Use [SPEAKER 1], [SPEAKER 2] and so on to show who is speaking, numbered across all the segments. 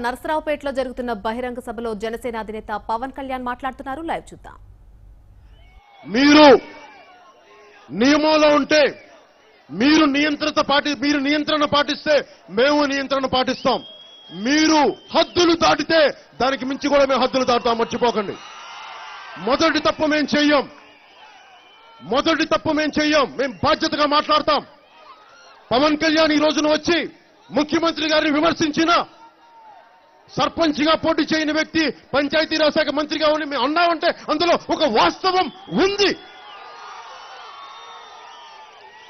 [SPEAKER 1] నరసరావుపేటలో జరుగుతున్న బహిరంగ సభలో జనసేన అధినేత పవన్ కళ్యాణ్ మాట్లాడుతున్నారు. లైవ్ చూద్దాం.
[SPEAKER 2] మీరు నియమంలో ఉంటే మీరు నియంత్రణ పాటిస్తే మేము నియంత్రణ పాటిస్తాం. మీరు హద్దులు దాటితే దానికి మించి కూడా మేము హద్దులు దాటుతాం. మర్చిపోకండి. మొదటి తప్పు మేము చెయ్యం. మేము బాధ్యతగా మాట్లాడతాం. పవన్ కళ్యాణ్ ఈ రోజున వచ్చి ముఖ్యమంత్రి గారిని విమర్శించిన సర్పంచ్గా పోటీ చేయని వ్యక్తి పంచాయతీరాజ్ శాఖ మంత్రిగా ఉండి మేము అన్నామంటే అందులో ఒక వాస్తవం ఉంది.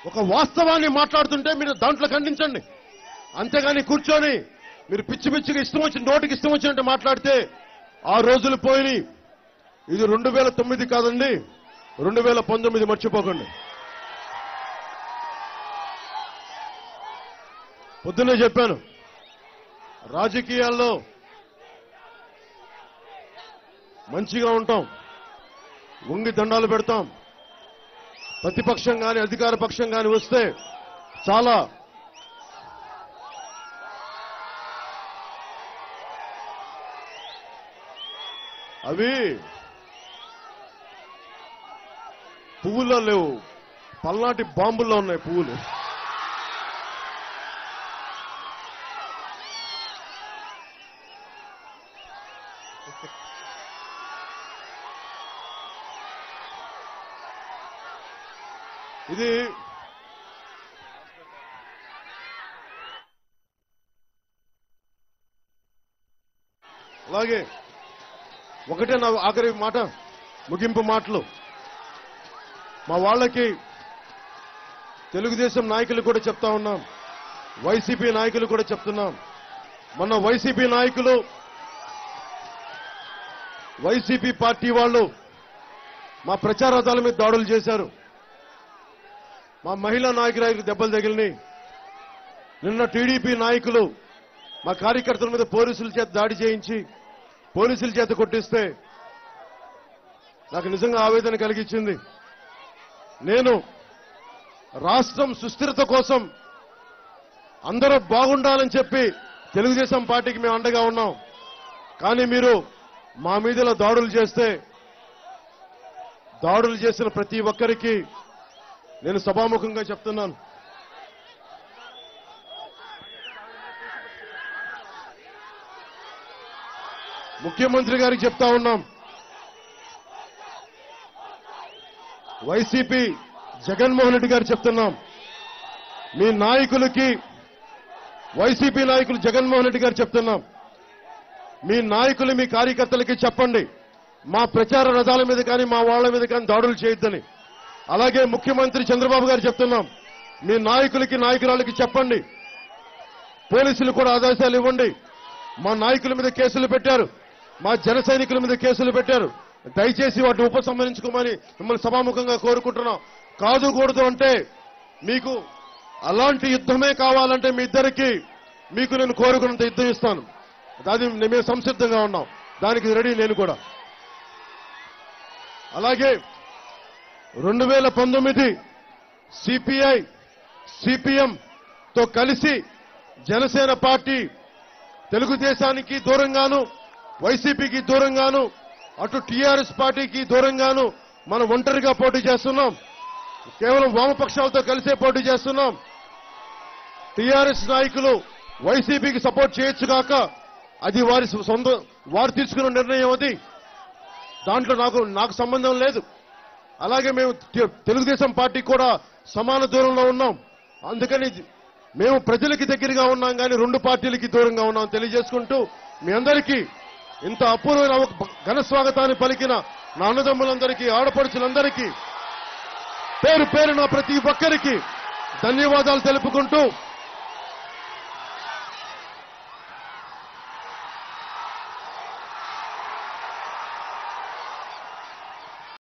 [SPEAKER 2] ఒక వాస్తవాన్ని మాట్లాడుతుంటే మీరు దాంట్లో ఖండించండి. అంతేగాని కూర్చొని మీరు పిచ్చి పిచ్చిగా నోటికి ఇష్టం వచ్చినట్టు మాట్లాడితే ఆ రోజులు పోయి. ఇది 2009 కాదండి, 2019. మర్చిపోకండి. పొద్దున్నే చెప్పాను, రాజకీయాల్లో మంచిగా ఉంటాం, వంగి దండాలు పెడతాం. ప్రతిపక్షం కానీ అధికార పక్షం కానీ వస్తే చాలా అవి పువ్వుల్లో లేవు, పల్నాటి బాంబుల్లో ఉన్నాయి పువ్వులు. ఇది అలాగే ఒకటే నా ఆఖరి మాట, ముగింపు మాటలు. మా వాళ్ళకి తెలుగుదేశం నాయకులు కూడా చెప్తా ఉన్నాం, వైసీపీ నాయకులు కూడా చెప్తున్నాం. మొన్న వైసీపీ పార్టీ వాళ్ళు మా ప్రచార రథాల మీద దాడులు చేశారు. మా మహిళా నాయకులకు దెబ్బలు తగిలినాయి. నిన్న టీడీపీ నాయకులు మా కార్యకర్తల మీద పోలీసుల చేత దాడి చేయించి పోలీసుల చేత కొట్టిస్తే నాకు నిజంగా ఆవేదన కలిగించింది. నేను రాష్ట్రం సుస్థిరత కోసం అందరూ బాగుండాలని చెప్పి తెలుగుదేశం పార్టీకి మేము అండగా ఉన్నాం. కానీ మీరు మా మీదలో దాడులు చేస్తే దాడులు చేసిన ప్రతి ఒక్కరికి నేను సభాముఖంగా చెప్తున్నాను, ముఖ్యమంత్రి గారికి చెప్తా ఉన్నాం, వైసీపీ జగన్మోహన్ రెడ్డి గారు చెప్తున్నాం, మీ నాయకులకి వైసీపీ నాయకులు జగన్మోహన్ రెడ్డి గారు చెప్తున్నాం, మీ నాయకులు మీ కార్యకర్తలకి చెప్పండి, మా ప్రచార రథాల మీద కానీ మా వాళ్ళ మీద కానీ దాడులు చేయొద్దని. అలాగే ముఖ్యమంత్రి చంద్రబాబు గారు చెప్తున్నాం, మీ నాయకులకి నాయకురాలకి చెప్పండి, పోలీసులు కూడా ఆదేశాలు ఇవ్వండి. మా నాయకుల మీద కేసులు పెట్టారు, మా జన సైనికుల మీద కేసులు పెట్టారు, దయచేసి వాటిని ఉపసంహరించుకోమని మిమ్మల్ని సభాముఖంగా కోరుకుంటున్నాం. కాదుకూడదు అంటే మీకు అలాంటి యుద్ధమే కావాలంటే మీ ఇద్దరికి మీకు నేను కోరుకున్నంత యుద్ధం ఇస్తాను. అది మేము సంసిద్ధంగా ఉన్నాం, దానికి రెడీ నేను కూడా. అలాగే 2019 సిపిఐ సిపిఎం తో కలిసి జనసేన పార్టీ తెలుగుదేశానికి దూరంగాను వైసీపీకి దూరంగాను అటు టీఆర్ఎస్ పార్టీకి దూరంగాను మనం ఒంటరిగా పోటీ చేస్తున్నాం. కేవలం వామపక్షాలతో కలిసే పోటీ చేస్తున్నాం. టీఆర్ఎస్ నాయకులు వైసీపీకి సపోర్ట్ చేయొచ్చుగాక, అది వారు తీసుకున్న నిర్ణయం. అది దాంట్లో నాకు సంబంధం లేదు. అలాగే మేము తెలుగుదేశం పార్టీ కూడా సమాన దూరంలో ఉన్నాం. అందుకని మేము ప్రజలకి దగ్గరగా ఉన్నాం కానీ రెండు పార్టీలకి దూరంగా ఉన్నాం తెలియజేసుకుంటూ, మీ అందరికీ ఇంత అపూర్వమైన ఘన స్వాగతాన్ని పలికిన నా అన్నదమ్ములందరికీ, ఆడపడుచులందరికీ పేరు పేరున ప్రతి ఒక్కరికి ధన్యవాదాలు తెలుపుకుంటూ